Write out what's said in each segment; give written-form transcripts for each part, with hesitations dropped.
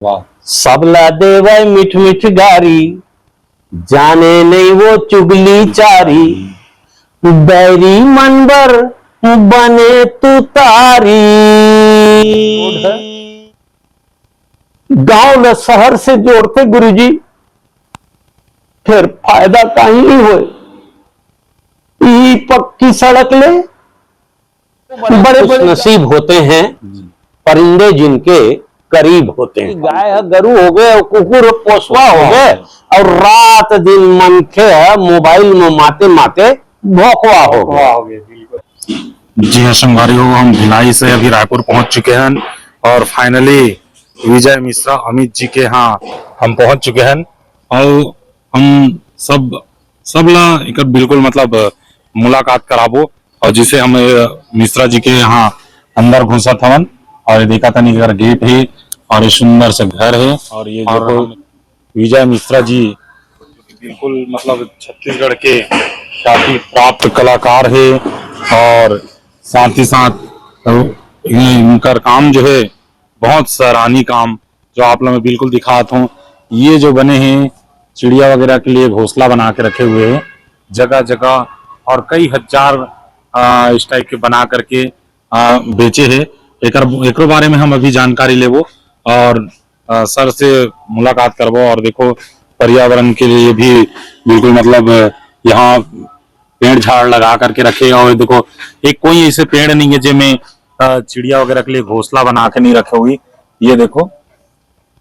वाह। सबला देवै मिठ मिठ गारी, जाने नहीं वो चुगली चारी, बैरी मनबर बने तू तारी। गांव न शहर से जोड़ते गुरुजी, फिर फायदा कहीं नहीं हुए। ई पक्की सड़क ले बड़े बड़े नसीब होते हैं परिंदे जिनके करीब होते हैं। गाय गरु हो गए, कुकुर पोसवा हो गए, और रात दिन मन के मोबाइल में माते माते भोकवा हो गए। जी हाँ संगवारियों, हम भिलाई से अभी रायपुर पहुंच चुके हैं और फाइनली विजय मिश्रा अमित जी के यहाँ हम पहुंच चुके हैं। और हम सब ला एक बिल्कुल मतलब मुलाकात कराबो, और जिसे हम मिश्रा जी के यहाँ अंदर घुसा था और देखा था नहीं गेट है और ये सुंदर से घर है। और ये देखो विजय मिश्रा जी बिल्कुल मतलब छत्तीसगढ़ के ख्याति प्राप्त कलाकार है। और साथ ही साथ इनका काम जो है बहुत सराहनीय काम, जो आप लोगों में बिल्कुल दिखाता हूँ। ये जो बने हैं चिड़िया वगैरह के लिए घोंसला बना के रखे हुए हैं जगह जगह, और कई हजार इस टाइप के बना करके बेचे हैं। एक बारे में हम अभी जानकारी लेवो और सर से मुलाकात करबो। और देखो पर्यावरण के लिए भी बिल्कुल मतलब यहाँ पेड़ झाड़ लगा करके रखे। और देखो एक कोई ऐसे पेड़ नहीं है जिसमें चिड़िया वगैरह के लिए घोंसला बना के नहीं रखे हुई। ये देखो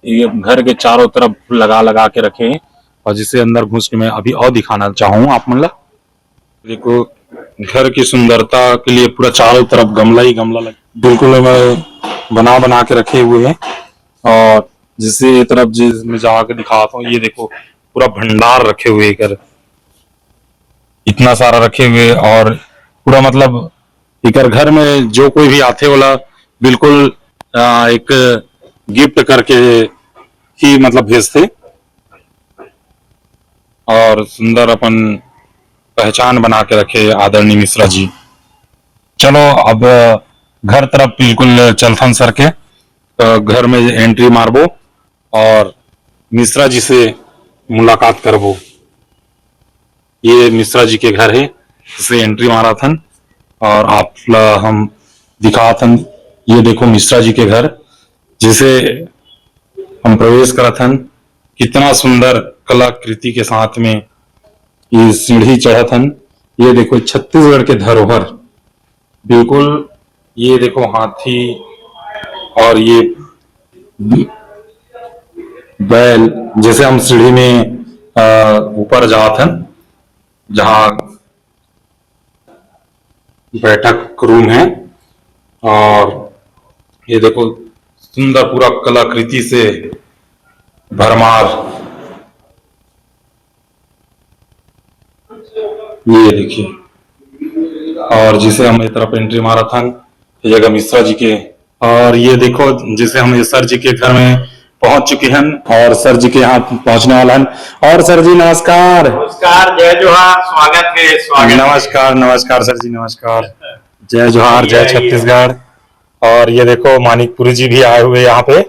ये घर के चारों तरफ लगा लगा के रखे हैं। और जिसे अंदर घुस के मैं अभी और दिखाना चाहूँ आप मतलब देखो घर की सुंदरता के लिए पूरा चारों तरफ गमला ही गमला बिल्कुल बना बना के रखे हुए हैं। और जिसे ये तरफ जिसमें जाके दिखाता हूँ, ये देखो पूरा भंडार रखे हुए कर इतना सारा रखे हुए। और पूरा मतलब एक घर में जो कोई भी आते वाला बिल्कुल एक गिफ्ट करके ही मतलब भेजते और सुंदर अपन पहचान बना के रखे आदरणीय मिश्रा जी। चलो अब घर तरफ बिल्कुल चलथन सर के घर में एंट्री मारबो और मिश्रा जी से मुलाकात करबो। ये मिश्रा जी के घर है, इसे एंट्री मारा था और आप हम दिखा था। ये देखो मिश्रा जी के घर जिसे हम प्रवेश करा था, कितना सुंदर कलाकृति के साथ में ये सीढ़ी चढ़ा था। ये देखो छत्तीसगढ़ के धरोहर बिल्कुल, ये देखो हाथी और ये बैल, जैसे हम सीढ़ी में ऊपर जाते हैं जहां बैठक रूम है। और ये देखो सुंदर पूरा कलाकृति से भरमार, ये देखिए। और जिसे हम इस तरफ एंट्री मारा था ये जगह मिश्रा जी के। और ये देखो जिसे हम सर जी के घर में पहुंच चुके हैं और सर जी के यहाँ पहुंचने वाला है। और सर जी नमस्कार। नमस्कार, जय जोहार, स्वागत है। स्वागत। नमस्कार नमस्कार सर जी, नमस्कार। जय जोहार, जय छत्तीसगढ़। और ये देखो मानिकपुरी जी भी आए हुए यहाँ पे।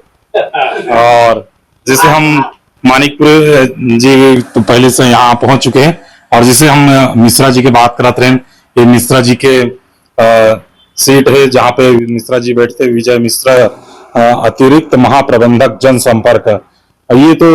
और जिसे हम मानिकपुरी जी तो पहले से यहाँ पहुंच चुके हैं। और जिसे हम मिश्रा जी की बात करते रहे, ये मिश्रा जी के सीट है जहाँ पे मिश्रा जी बैठते, विजय मिश्रा अतिरिक्त महाप्रबंधक जनसंपर्क। ये तो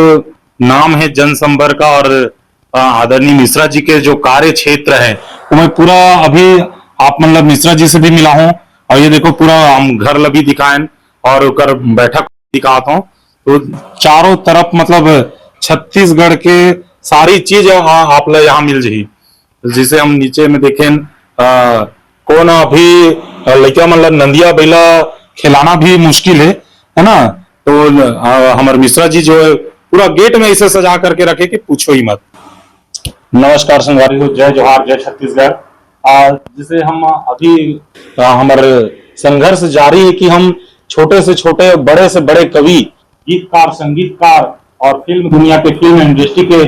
नाम है जनसंपर्क का। और आदरणीय मिश्रा जी के जो कार्य क्षेत्र है तो मैं पूरा अभी आप मतलब मिश्रा जी से भी मिला हूँ। और ये देखो पूरा हम घर लभी दिखाएं और कर बैठक दिखाता हूँ। तो चारों तरफ मतलब छत्तीसगढ़ के सारी चीज आप लोग यहाँ मिल जाही। जिसे हम नीचे में देखें कौन अभी लड़का मतलब नंदिया बैला खिलाना भी मुश्किल है ना। तो हमारे मिश्रा जी जो है पूरा गेट में इसे सजा करके रखे कि पूछो ही मत। नमस्कार संगवारी हो, जय जोहार, जय छत्तीसगढ़। जिसे हम अभी हमारे संघर्ष जारी है कि हम छोटे से छोटे बड़े से बड़े कवि, गीतकार, संगीतकार और फिल्म दुनिया के फिल्म इंडस्ट्री के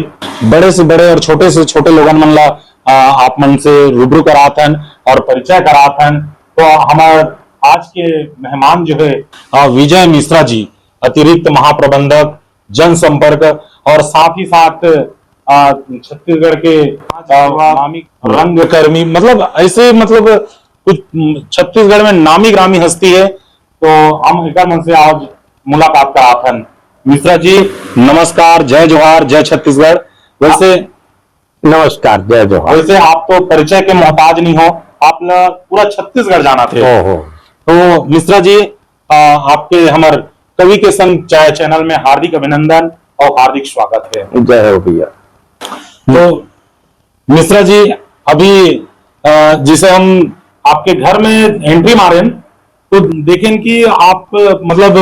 बड़े से बड़े और छोटे से छोटे लोगन मन ला आप मन से रूबरू कराथन और परिचय कराथन। तो हमारे आज के मेहमान जो है विजय मिश्रा जी, अतिरिक्त महाप्रबंधक जनसंपर्क और साथ ही साथ छत्तीसगढ़ के नामी रंगकर्मी, मतलब ऐसे मतलब कुछ छत्तीसगढ़ में नामी ग्रामी हस्ती है। तो हम एक मन से आज मुलाकात कराथन। मिश्रा जी नमस्कार, जय जोहार, जय छत्तीसगढ़। वैसे नमस्कार, जय जोहार। वैसे आप तो परिचय के मोहताज नहीं हो, आप ना पूरा छत्तीसगढ़ जाना थे। तो मिश्रा जी आपके हमारे कवि के संग चाय चैनल में हार्दिक अभिनंदन और हार्दिक स्वागत है। जय हो भैया। तो मिश्रा जी अभी जिसे हम आपके घर में एंट्री मारे तो देखें कि आप मतलब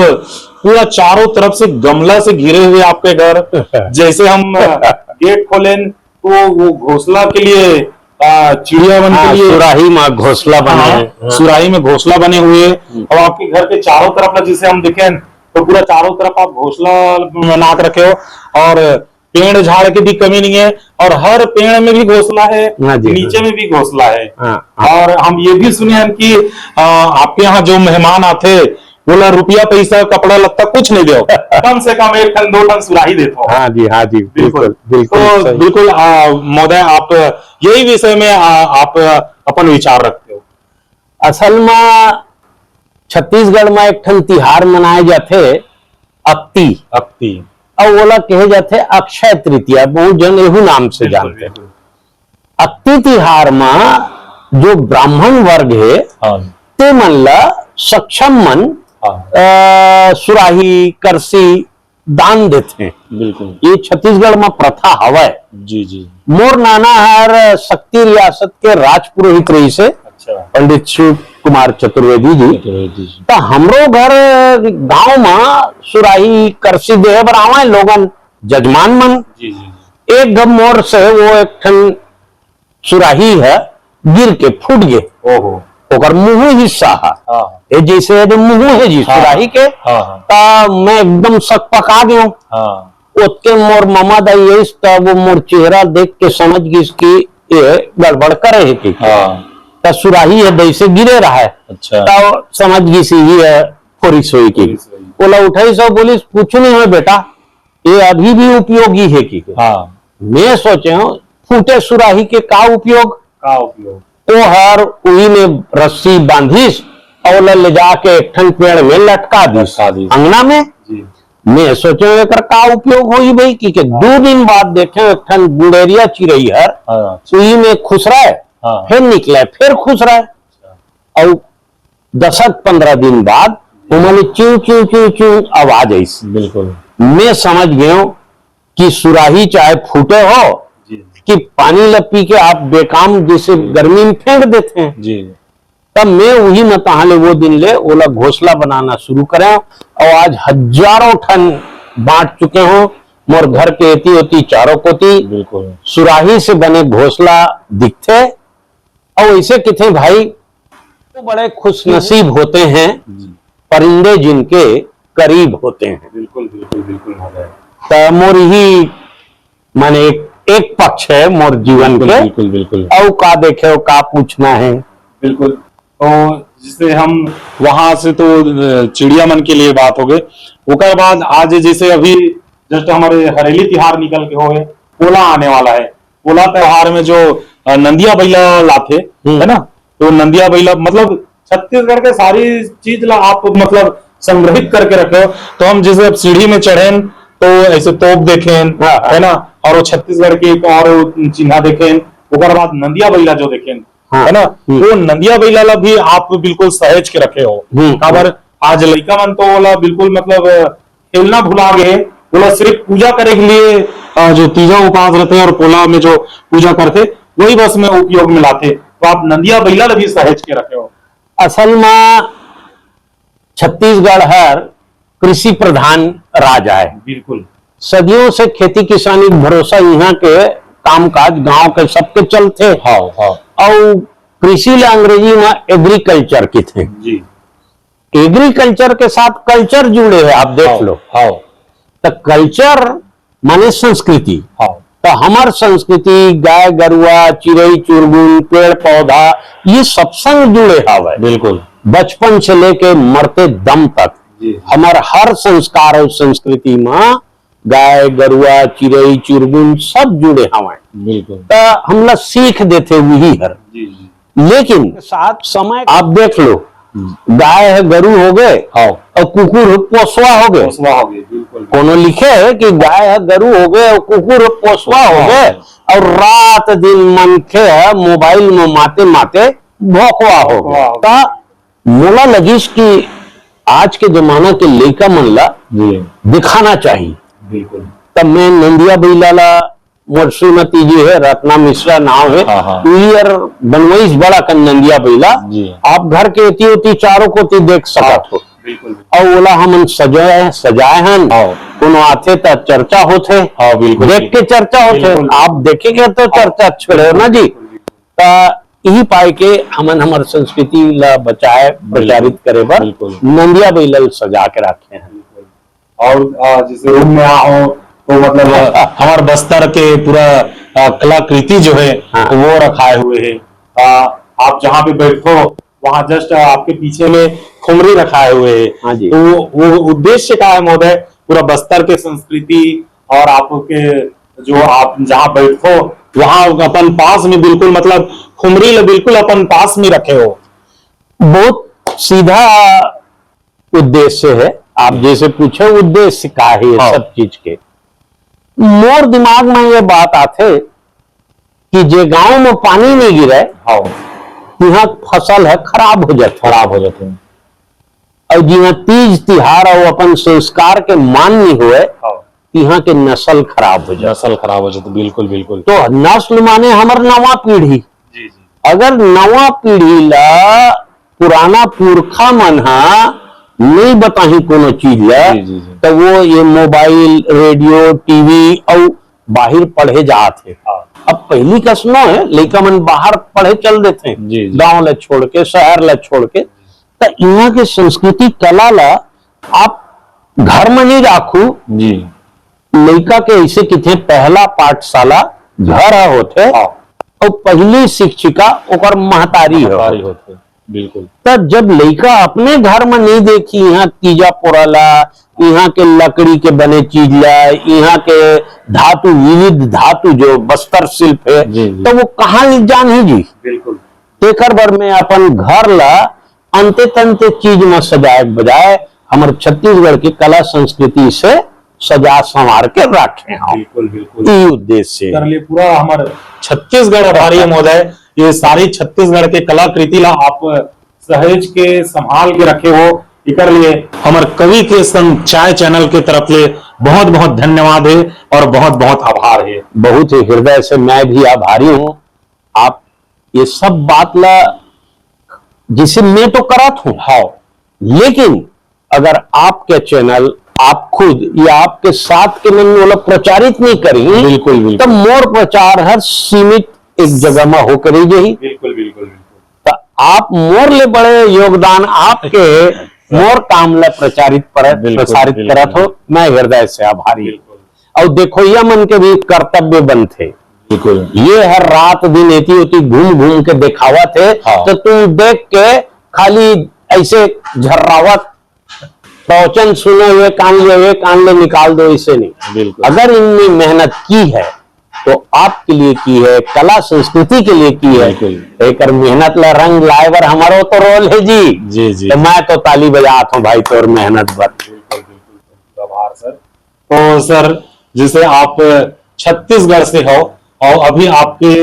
पूरा चारों तरफ से गमला से घिरे हुए आपके घर। जैसे हम गेट खोलें तो वो घोंसला के लिए चिड़िया बन के लिए सुराही में घोंसला बने हैं। सुराही में घोंसला बने हुए और आपके घर के चारों तरफ ना जिसे हम देखें तो पूरा चारों तरफ आप घोंसला बना के रखे हो और पेड़ झाड़ की भी कमी नहीं है और हर पेड़ में भी घोंसला है, नीचे में भी घोंसला है। और हम ये भी सुने हैं कि आपके यहाँ जो मेहमान आते बोला रुपया पैसा कपड़ा लगता कुछ नहीं दो, कम से कम 1 टन 2 टन सुराही देते। हाँ जी बिल्कुल तो बिल्कुल महोदय आप यही विषय में आप अपन विचार रखते हो। असल में छत्तीसगढ़ में एक ठन तिहार मनाए जाते अक्ति और ओला कहे जाते अक्षय तृतीया, बहुत जन एहू नाम से जानते हैं। अक्ति तिहार में जो ब्राह्मण वर्ग है ते मन ला सक्षम मन सुराही करसी दान देते हैं। बिल्कुल ये छत्तीसगढ़ में प्रथा हवा है। जी मोर नाना हर शक्ति रियासत के राजपुरोहित रही से पंडित शिव कुमार चतुर्वेदी जी। तो हमरो घर गांव में सुराही करसी देह बरावा लोगन जजमान मन जी। एक गम मोर से वो एक ठन सुराही है गिर के फूट गए। ओहो ओकर मुंह हिस्सा है जैसे मुंह है जी सुराही के। मैं एकदम शक पका गयो। उसके मोर मामा दाई यही तब वो मोर चेहरा देख के समझ गई कि ये गड़बड़ करे है कि सुराही है दैसे गिरे रहा है। अच्छा तब समझ गई सी ही है फोरी सोई की। बोला उठाई सो बोली पूछू नहीं है बेटा ये अभी भी उपयोगी है कि। मैं सोचे हूँ फूटे सुराही के का उपयोग तो हर उही में रस्सी बांधीस और ले जाके एक ठन पेड़ में लटका दीस अंगना में। मैं सोचे एक का उपयोग होई भाई कि 2 दिन बाद देखे एक ठन गुड़ेरिया चिड़ई हर उही में खुश रहा है। फिर निकले फिर खुश रहा है और 10-15 दिन बाद उन्होंने चू चू चू चू आवाज आई। बिल्कुल मैं समझ गया कि सुराही चाहे फूटे हो कि पानी ल पी के आप बेकाम जैसे गर्मी में फेंक देते हैं जी। तब मैं वही में तहाले वो दिन ले ओला घोंसला बनाना शुरू करें और आज हजारों टन बांट चुके हो। मोर घर के एती होती चारों कोती बिल्कुल सुराही से बने घोंसला दिखते और ऐसे किथे भाई तो बड़े खुश नसीब होते हैं परिंदे जिनके करीब होते हैं। बिल्कुल तो मोर ही माने एक पक्ष है मोर जीवन के। बिल्कुल और का देखे हो का पूछना है। बिल्कुल तो जिसे हम वहां से तो चिड़िया मन के लिए बात हो गई। उसके बाद आज जैसे अभी जस्ट हमारे हरेली त्योहार निकल के हुए पोला आने वाला है। पोला त्योहार में जो नंदिया बैला लाते है ना, तो नंदिया बैला मतलब छत्तीसगढ़ के सारी चीज ला आप मतलब संग्रहित करके रखे हो। तो हम जैसे अब सीढ़ी में चढ़े तो ऐसे तोप देखें है ना, और वो छत्तीसगढ़ की एक और चिन्हा देखें। उसके बाद नंदिया बैला जो देखें है ना, वो नंदिया बैला ला भी आप बिल्कुल सहेज के रखे हो। खबर आज लड़का मन तो बोला बिल्कुल मतलब खेलना भुला गए, बोला सिर्फ पूजा करे के लिए जो तीजा उपास रहते हैं और पोला में जो पूजा करते वही बस में उपयोग में लाते। तो आप नंदिया बैला ला भी सहेज के रखे हो। असल में छत्तीसगढ़ हर कृषि प्रधान राज्य है। बिल्कुल सदियों से खेती किसानी भरोसा यहाँ के कामकाज गांव के सबके चलते। और कृषि ले अंग्रेजी में एग्रीकल्चर की थे जी। एग्रीकल्चर के साथ कल्चर जुड़े हैं आप देख लो। तो कल्चर माने संस्कृति। तो हमार संस्कृति गाय गरुआ चिड़ई चुरगुन पेड़ पौधा ये सब संग जुड़े हवे। बिल्कुल बचपन से लेके मरते दम तक जी। हमार हर संस्कार और संस्कृति में गाय गरुआ चिड़ई चुरमुन सब जुड़े हमारे, बिल्कुल तो हमला सीख देते वही हर। जी जी लेकिन साथ समय आप देख लो, गाय है गरु हो गए हाँ और कुकुर है पोसवा हो गए। पोसवा हो गई बिल्कुल कोनो लिखे है कि गाय है गरु हो गए और कुकुर है पोसवा हो गए, और रात दिन मनखे है मोबाइल में माते माते भोकवा हो गए। तो मोला लगिस कि आज के जमाना के लड़का मन ला जी दिखाना चाहिए। बिल्कुल तब मैं नंदिया बैलाला मोर श्रीमती जी है रत्ना मिश्रा नाम है, हाँ। यार बनवाईस बड़ा कन नंदिया बैला जी। आप घर के एती उती चारों को ती देख सकत हो। बिल्कुल और ओला हमन सजाए हन, हाँ। कोनो आथे त चर्चा होथे, हाँ, बिल्कुल। देख के चर्चा होथे, बिल्कुल। आप देखेंगे तो चर्चा छेड़े ना जी। ता यही पाए के हमन हमार संस्कृति ला बचाए प्रचारित करे बर बिल्कुल। नंदिया बैला सजा के रखे हैं। और जैसे रूम में आओ तो मतलब हमारे बस्तर के पूरा कलाकृति जो है हाँ। वो रखाए हुए है। आप जहाँ पे बैठो वहाँ जस्ट आपके पीछे में खुमरी रखाए हुए है। हाँ जी। तो वो उद्देश्य क्या है महोदय, पूरा बस्तर के संस्कृति और आपके जो आप जहाँ बैठो वहाँ अपन पास में बिल्कुल मतलब खुमरी ले बिल्कुल अपन पास में रखे हो। बहुत सीधा उद्देश्य है। आप जैसे पूछे उद्देश्य का है ये हाँ। सब चीज के, मोर दिमाग में ये बात आते कि जे गांव में पानी नहीं गिरे हाँ यहाँ फसल है खराब हो जाते हैं। और जिहाँ तीज तिहार और अपन संस्कार के मान नहीं हुए यहाँ के नस्ल खराब हो जाए। नस्ल खराब हो जाती बिल्कुल बिल्कुल। तो नस्ल माने हमार नवा पीढ़ी। जी जी अगर नवा पीढ़ी ला पुराना पुरखा मन हा नहीं बताही कोनो चीज ला, जी, जी, जी। तो वो ये मोबाइल रेडियो टीवी और बाहर पढ़े जाते हैं। हाँ। अब पहली कसम है लड़का मन बाहर पढ़े चल देते हैं, जी, जी। गांव ला छोड़ के शहर ला छोड़ के। तो यहाँ के संस्कृति कला ला आप घर में नहीं राखू, जी लड़का के ऐसे किथे पहला पाठशाला घर होते हाँ। और पहली शिक्षिका ओकर महतारी हो। सारी होते बिल्कुल। तब जब लड़का अपने घर में नहीं देखी यहाँ तीजा पोराला, यहाँ के लकड़ी के बने चीज ला, यहाँ के धातु विविध धातु जो बस्तर शिल्प है, जी, जी। तो वो कहाँ ले जान ही जी। बिल्कुल तेकर बर में अपन घर ला अंते तंते चीज में सजाए बजाय हमारे छत्तीसगढ़ की कला संस्कृति से सजा संवार के रखे हैं। बिल्कुल बिल्कुल ये उद्देश्य कर है। लिए पूरा हमारे छत्तीसगढ़ आभारी है महोदय। ये सारी छत्तीसगढ़ के कलाकृति ला आप सहेज के संभाल के रखे हो, इकर लिए हमारे कवि के संग चाय चैनल के तरफ ले बहुत बहुत धन्यवाद है और बहुत बहुत आभार है। बहुत ही हृदय से मैं भी आभारी हूँ। आप ये सब बात ला जिसे मैं तो करत हूँ, हाँ लेकिन अगर आपके चैनल आप खुद या आपके साथ के मन वाला प्रचारित नहीं करी, बिल्कुल, बिल्कुल। तो मोर प्रचार हर सीमित एक जगह में होकर ही यही। बिल्कुल बिल्कुल बिल्कुल। तो आप मोर ले बड़े योगदान आपके मोर काम ला प्रचारित प्रसारित बिल्कुल। करत हो, मैं हृदय से आभारी हूँ। बिल्कुल और देखो यह मन के भी कर्तव्य बनते, बिल्कुल ये हर रात दिन एती होती घूम घूम के दिखावा थे। हाँ। तो तुम देख के खाली ऐसे झर्रावत प्रवचन सुने हुए कान ले निकाल दो, इसे नहीं। बिल्कुल। अगर इनने मेहनत की है तो आपके लिए की है, कला संस्कृति के लिए की है। बिल्कुल। एक मेहनत ला रंग लाए बर हमारो तो रोल है जी। जी जी तो मैं तो ताली बजाता हूँ भाई तोर मेहनत पर। बिल्कुल बिल्कुल आभार सर। तो सर जैसे आप छत्तीसगढ़ से हो और अभी आपके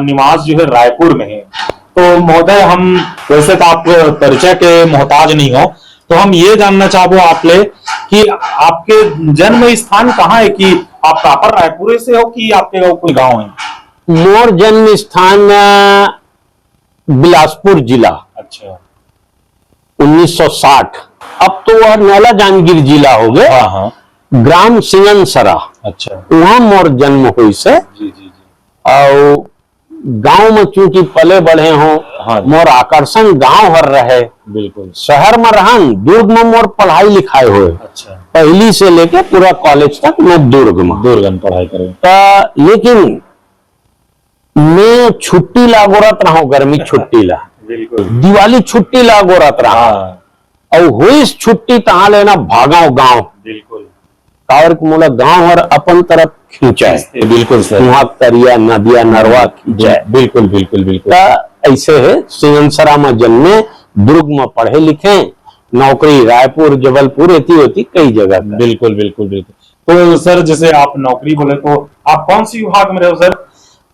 निवास जो है रायपुर में है, तो महोदय हम वैसे तो आप परिचय के मोहताज नहीं हो, तो हम ये जानना चाहबो आपले कि आपके जन्म स्थान कहाँ है, कि आप प्रॉपर रायपुर से हो कि आपके कोई गांव है? मोर जन्म स्थान बिलासपुर जिला। अच्छा 1960। अब तो वह नैला जांजगीर जिला हो गए। हाँ हाँ ग्राम सिंगनसरा, अच्छा वहां मोर जन्म हुई से। जी जी जी और गांव में चूंकि पले बढ़े हो, हाँ। मोर आकर्षण गांव हर रहे। बिल्कुल। शहर में रहन, दुर्ग में मोर पढ़ाई लिखाई हुए, अच्छा पहली से लेके पूरा कॉलेज तक मैं दुर्ग में। दूरगन पढ़ाई करें। लेकिन मैं छुट्टी लागोरत रहा हूँ, गर्मी छुट्टी ला, बिल्कुल। दिवाली छुट्टी लागोरत रहा। हाँ और हुई छुट्टी तहां लेना भागाओ गांव, बिल्कुल कावर के मोला गांव और अपन तरफ खींचाए, बिल्कुल सर, वहां तरिया नदिया नरवा खींचाए। बिल्कुल बिल्कुल बिल्कुल। ऐसे है सिंगनसरा में जन्मे, दुर्ग में पढ़े लिखे, नौकरी रायपुर जबलपुर ऐसी होती कई जगह। बिल्कुल बिल्कुल बिल्कुल। तो सर जैसे आप नौकरी बोले तो आप कौन सी विभाग में रहे हो सर?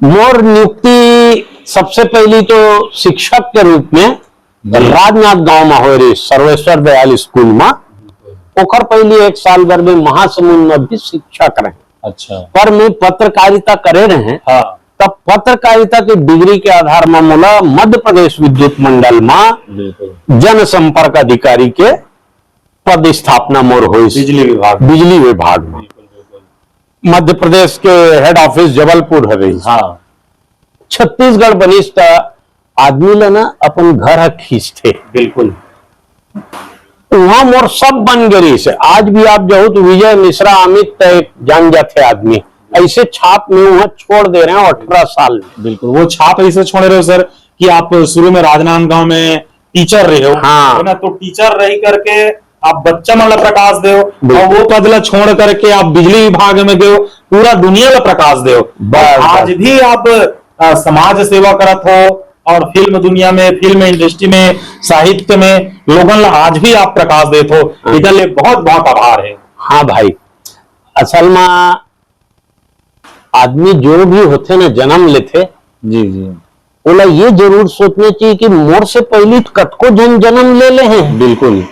मोर नियुक्ति सबसे पहली तो शिक्षक के रूप में राजनाथ गांव में हो रही, सर्वेश्वर दयाल स्कूल में। ओखर पहले 1 साल भर में महासमुंद में भी शिक्षक रहे। अच्छा। पर मैं पत्रकारिता करे रहे, हाँ। तब पत्रकारिता के डिग्री के आधार में मोला मध्य प्रदेश विद्युत मंडल में जनसंपर्क अधिकारी के पद स्थापना मोर हुई, बिजली विभाग में। मध्य प्रदेश के हेड ऑफिस जबलपुर है। हाँ। छत्तीसगढ़ बनिस आदमी ला ना अपन घर खींचते, बिल्कुल वहां मोर सब बन गई से। आज भी आप जाओ तो विजय मिश्रा अमित तक जान जाते आदमी, ऐसे छाप में वहां छोड़ दे रहे हैं 18 साल। बिल्कुल वो छाप ऐसे छोड़ रहे हो सर कि आप शुरू में राजनांदगांव में टीचर रहे हो। हाँ। ना तो टीचर रही करके आप बच्चा मतलब प्रकाश दे, और वो पदला छोड़ करके आप बिजली विभाग में गए, पूरा दुनिया में प्रकाश दे। आज भी आप समाज सेवा करत हो, और फिल्म दुनिया में, फिल्म इंडस्ट्री में, साहित्य में लोगन आज भी आप प्रकाश देते हो। इधर लिए बहुत बहुत आभार है। हाँ भाई, असल में आदमी जो भी होते ना जन्म लेते, जी जी, बोला ये जरूर सोचना चाहिए कि मोर से पहले कतको जन जन्म ले हैं। बिल्कुल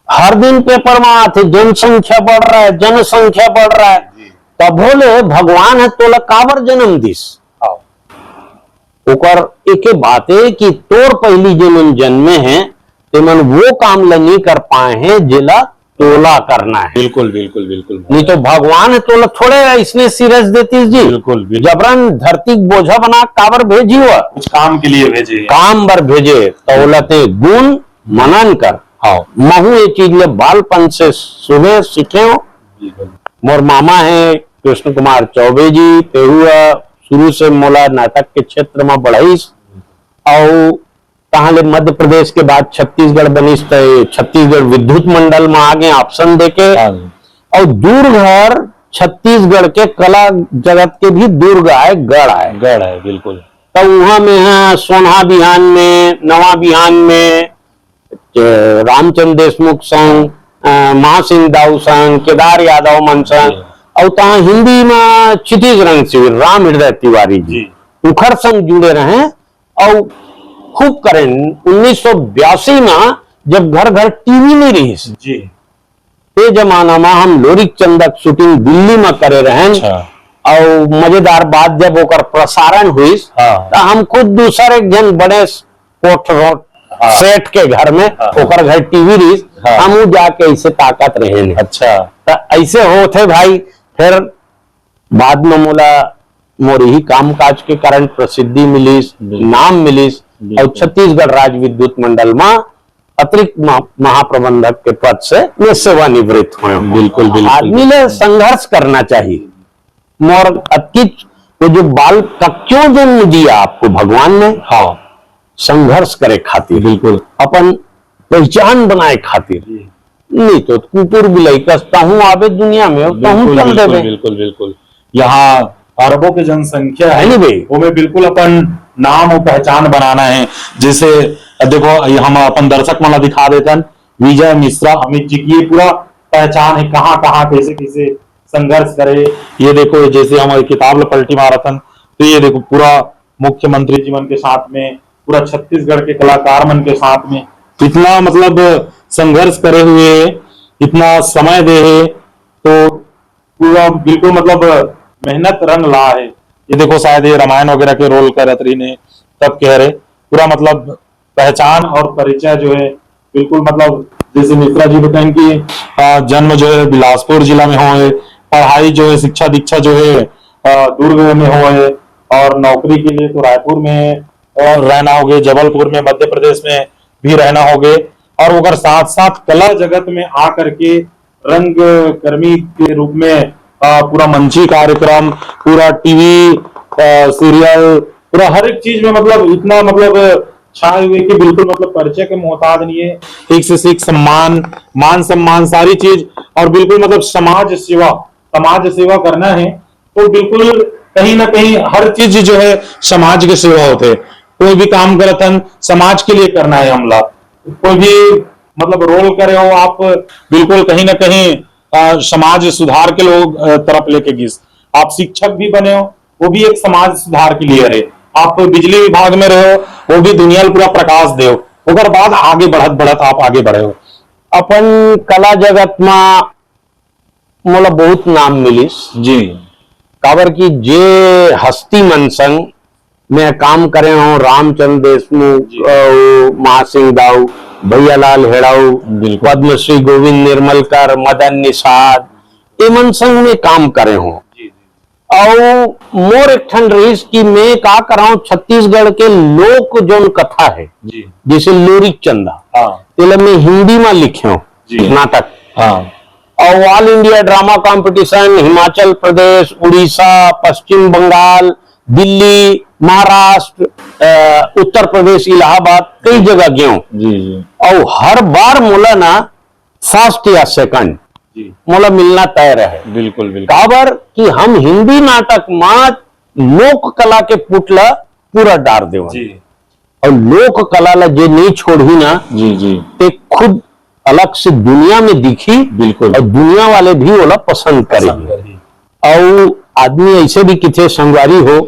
हर दिन पेपर में आते जनसंख्या बढ़ रहा है, जनसंख्या बढ़ रहा है, तब बोले भगवान है तोला काबर जन्म दिस। ओकर एक बात है कि तोर पहली जन्म जन्मे हैं तेमन वो काम ला नहीं कर पाए हैं जिला तोला करना है। बिल्कुल बिल्कुल बिल्कुल। नहीं तो भगवान है तोला थोड़े इसने सीरियस देती जी। बिल्कुल जबरन धरती बोझा बना काबर भेजी हुआ, कुछ काम के लिए भेजे, काम बर भेजे, तौलते गुण मनन कर। हाँ, महू ये चीज ले बालपन से सुबह सीखे हो। मोर मामा है कृष्ण कुमार चौबे जी, ते हुआ शुरू से मोला नाटक के क्षेत्र में बढ़ाई, और कहां मध्य प्रदेश के बाद छत्तीसगढ़ बनी, छत्तीसगढ़ विद्युत मंडल में आगे ऑप्शन देके, और दुर्ग हर छत्तीसगढ़ के कला जगत के भी दुर्ग आए, गढ़ है बिल्कुल। तो वहां में है सोना बिहान में, नवा बिहान में रामचंद्र देशमुख संग, महासिंह दाऊ संग, केदार यादव मन संग, और तहाँ हिंदी में क्षितिज रंग से राम हृदय तिवारी जी उखर संग जुड़े रहे, और खूब करें। 1982 में जब घर घर टीवी नहीं रही जी, ते जमाना में हम लोरिक चंदक शूटिंग दिल्ली में करे रहे। अच्छा। और मजेदार बात जब ओकर प्रसारण हुई, तो हम खुद दूसरे एक जन बड़े कोठ रोड सेठ के घर में, ओकर घर टीवी रही, हम जाके ऐसे ताकत रहे। अच्छा। तो ऐसे होते भाई। फिर बाद में मोरी ही कामकाज के कारण प्रसिद्धि मिलिस, नाम मिलिस, और छत्तीसगढ़ राज्य विद्युत मंडल में अतिरिक्त महाप्रबंधक के पद से मैं सेवानिवृत्त हुए। बिल्कुल बिल्कुल। आदमी ने संघर्ष करना चाहिए। मोर अतीत वो जो बाल का क्यों जन्म दिया आपको भगवान ने, हाँ, संघर्ष करे खातिर, बिल्कुल अपन पहचान बनाए खातिर। नहीं तो कुकुर बिलाई कसता हूँ आवे दुनिया में, चल देवे। बिल्कुल बिल्कुल। यहाँ अरबों की जनसंख्या है नहीं भाई, वो में बिल्कुल अपन नाम और पहचान बनाना है। जैसे देखो हम अपन दर्शक माना दिखा देते, विजय मिश्रा अमित जी की ये पूरा पहचान है, कहाँ कहाँ कैसे कैसे संघर्ष करे। ये देखो जैसे हमारी किताब पलटी माराथन, तो ये देखो पूरा मुख्यमंत्री जी मन के साथ में, पूरा छत्तीसगढ़ के कलाकार मन के साथ में इतना मतलब संघर्ष करे हुए, इतना समय दे है, तो पूरा बिल्कुल मतलब मेहनत रंग ला है। ये देखो शायद ये रामायण वगैरह के रोल करत रही ने, तब कह रहे पूरा मतलब पहचान और परिचय जो है बिल्कुल मतलब जैसे मिश्रा जी बताएं कि जन्म जो है बिलासपुर जिला में हो है, पढ़ाई जो है शिक्षा दीक्षा जो है दुर्ग में हो है, और नौकरी के लिए तो रायपुर में और रहना हो गए, जबलपुर में मध्य प्रदेश में भी रहना हो गए, और अगर साथ साथ कला जगत में आकर के रंग कर्मी के रूप में पूरा मंची कार्यक्रम, पूरा टीवी सीरियल, पूरा हर एक चीज में मतलब इतना मतलब छाए हुए कि बिल्कुल मतलब परिचय के मोहताज नहीं है। एक से एक सम्मान, मान सम्मान सारी चीज, और बिल्कुल मतलब समाज सेवा करना है तो बिल्कुल कहीं ना कहीं हर चीज जो है समाज की सेवा होते है। कोई भी काम करत हन समाज के लिए करना है हमला, कोई भी मतलब रोल करे हो आप, बिल्कुल कहीं ना कहीं समाज सुधार के लोग तरफ लेके गिस। आप शिक्षक भी बने हो वो भी एक समाज सुधार के लिए रहे। आप बिजली विभाग में रहे हो वो भी दुनिया पूरा प्रकाश दे, ओकर बाद आगे बढ़त बढ़त आप आगे बढ़े हो। अपन कला जगत में मोला बहुत नाम मिलिस जी काबर की जे हस्ती मन संग मैं काम करे हूँ, रामचंद्र देशमुख, महासिंह दाऊ, भैयालाल हेड़ाऊ, बिल्कुल। पद्मश्री गोविंद निर्मलकर, मदन निषाद, एमन संग में काम करे हूँ। और मोर एक ठन रहीस कि मैं का कराऊं छत्तीसगढ़ के लोक जोन कथा है जी जैसे लोरिक चंदा, हाँ तेला मैं हिंदी में लिखे हूँ जी। नाटक। हाँ और all India drama competition Himachal Pradesh, Orissa, Paschim Bengal, Delhi, Maharashtra, Uttar Pradesh, Allahabad कई जगह गया हूं। जी जी और हर बार मोला ना फर्स्ट या सेकंड जी मोला मिलना तय रहे। बिल्कुल बिल्कुल काबर कि हम हिंदी नाटक में लोक कला के पुटला पूरा डार देव जी और लोक कला ला जे नहीं छोड़ी ना जी जी ते खुद अलग से दुनिया में दिखी, बिल्कुल। और दुनिया वाले भी ओला पसंद करेंगे। और आदमी ऐसे भी किथे संगवारी हो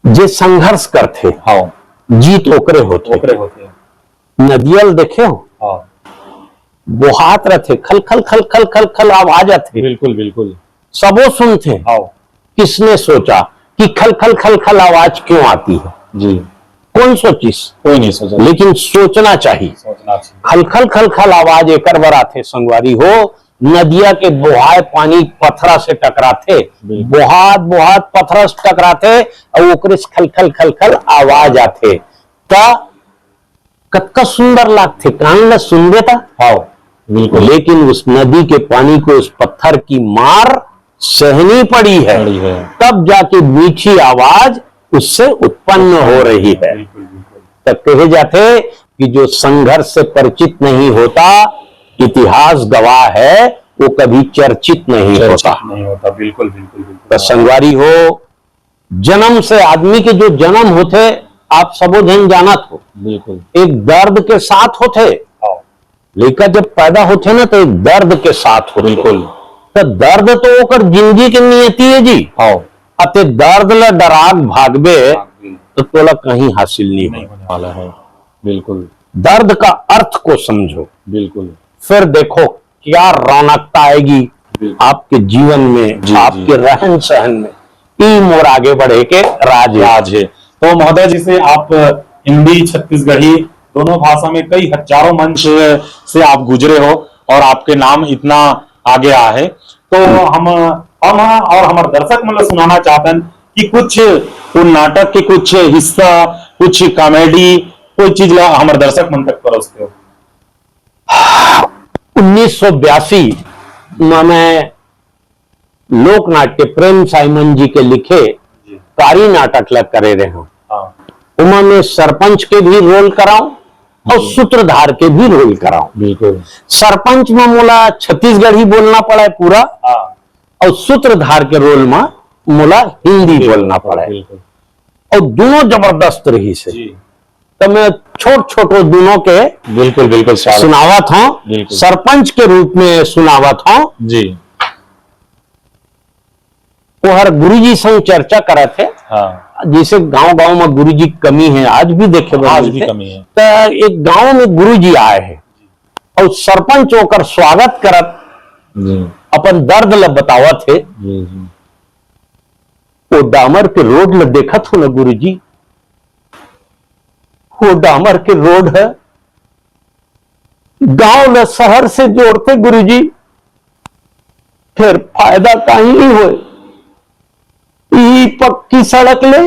जे संघर्ष करते, हाँ जीत ओकरे होते। होते हैं। नदियल देखे हो हाँ बोहात रहते, खल खल खल खल खल खल आवाज आते, बिल्कुल बिल्कुल सबो सुनते। हाँ किसने सोचा कि खल खल खल खल आवाज क्यों आती है? जी कौन सोचिस? कोई नहीं सोचा, लेकिन सोचना चाहिए। सोचना चाहिए। खल खल खल खल आवाज एकर बर आथे संगवारी हो, नदिया के बोहाय पानी पथरा से टकराते, बोहात बोहात पथरा से टकराते और ओकरे से खल खल खल खल आवाज आथे। ता कतका सुंदर लागथे, कान ला सुन देता। हाँ बिल्कुल लेकिन उस नदी के पानी को उस पत्थर की मार सहनी पड़ी है, बड़ी है। तब जाके मीठी आवाज उससे उत्पन्न हो रही है। बिल्कुल बिल्कुल तब कहे जाते कि जो संघर्ष से परिचित नहीं होता, इतिहास गवाह है वो कभी चर्चित नहीं होता। नहीं होता, बिल्कुल बिल्कुल बिल्कुल। तो संगवारी हो, जन्म से आदमी के जो जन्म होते आप सबो जन जानत हो, बिल्कुल एक दर्द के साथ होते। हाँ लेकिन जब पैदा होते ना तो एक दर्द के साथ हो। बिल्कुल। तो दर्द तो ओकर जिंदगी की नियति है जी। हाँ अते दर्द ला डराग भागबे तो तोला कहीं हासिल नहीं नहीं हो। होने वाला है। बिल्कुल दर्द का अर्थ को समझो, बिल्कुल फिर देखो क्या रौनकता आएगी आपके जीवन में, जी, आपके रहन सहन में। ई मोर आगे बढ़े के राज है। राज है। तो महोदय जैसे आप हिंदी छत्तीसगढ़ी दोनों भाषा में कई हजारों मंच से आप गुजरे हो और आपके नाम इतना आगे आ है, तो हम और हमारे दर्शक मतलब सुनाना चाहते हैं कि कुछ उन नाटक के कुछ हिस्सा, कुछ कॉमेडी, कोई चीज ला हमारे दर्शक मन तक परोसते हो। 1982 में मैं लोक नाट्य प्रेम साइमन जी के लिखे कारी नाटक लग करे रहे हूं। हाँ उमा में सरपंच के भी रोल कराऊं और सूत्रधार के भी रोल कराऊं। बिल्कुल। सरपंच में मोला छत्तीसगढ़ी बोलना पड़ा है पूरा, हाँ और सूत्रधार के रोल में मोला हिंदी बोलना पड़ा है। बिल्कुल और दोनों जबरदस्त रही से। जी तो मैं छोट छोटो दोनों के बिल्कुल बिल्कुल सुनावत हूं, बिल्कुल। सरपंच के रूप में सुनावत हूं। जी वो हर गुरुजी संग चर्चा करे थे। हाँ जैसे गांव गांव में गुरुजी की कमी है, आज भी देखे आज भी कमी है। तो एक गांव में गुरुजी आए हैं और सरपंच होकर स्वागत करत जी अपन दर्द ल बतावत थे। जी जी वो डामर के रोड ल देखत हो ना गुरुजी, वो डामर के रोड है, गांव ल शहर से जोड़ते गुरुजी, फिर फायदा कहीं नहीं हो। ई पक्की सड़क ले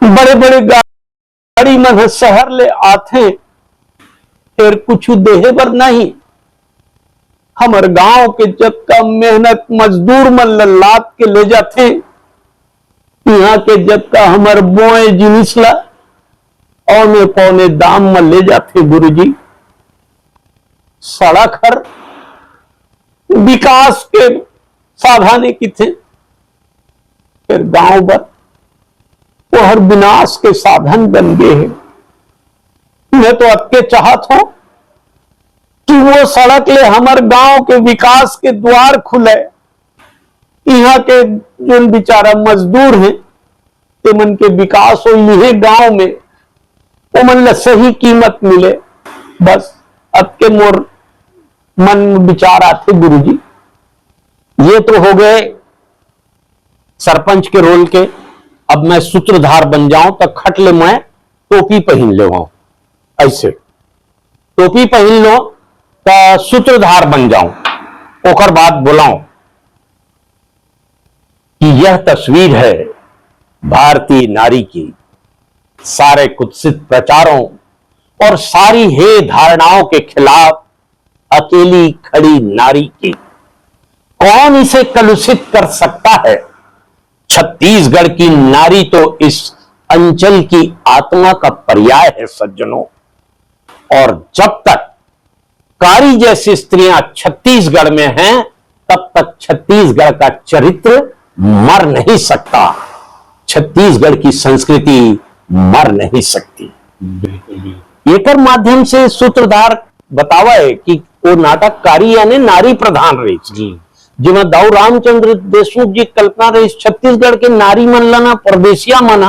बड़े बड़े गाड़ी में शहर ले आते, फिर कुछ देहे बर नहीं। हमर गांव के जत्ता मेहनत मजदूर मन ल लाद के ले जाते, यहाँ के जब का हमार बोए जिनिस ला औने पौने दाम में ले जाते गुरुजी। सड़क हर विकास के साधाने की थे, फिर गांव भर वो हर विनाश के साधन बन गए हैं। मैं तो अब के चाहत हूं कि वो सड़क ले हमारे गांव के विकास के द्वार खुले। यहाँ के जो बेचारा मजदूर हैं ते मन के विकास हो ये गांव में, वो मन ला सही कीमत मिले। बस अब के मोर मन में विचार आते गुरुजी। ये तो हो गए सरपंच के रोल के। अब मैं सूत्रधार बन जाऊं तो खट ले मैं टोपी पहन ले, ऐसे टोपी पहन लो तो सूत्रधार बन जाऊं, ओकर बाद बुलाऊं कि यह तस्वीर है भारतीय नारी की, सारे कुत्सित प्रचारों और सारी हे धारणाओं के खिलाफ अकेली खड़ी नारी की। कौन इसे कलुषित कर सकता है? छत्तीसगढ़ की नारी तो इस अंचल की आत्मा का पर्याय है सज्जनों। और जब तक कारी जैसी स्त्रियां छत्तीसगढ़ में हैं, तब तक छत्तीसगढ़ का चरित्र मर नहीं सकता, छत्तीसगढ़ की संस्कृति मर नहीं सकती। एकर माध्यम से सूत्रधार बतावा है कि वो नाटककारी यानी नारी प्रधान रही जी, जिसमें दाऊ रामचंद्र देशमुख जी कल्पना रही छत्तीसगढ़ के नारी मन लना परदेसिया मन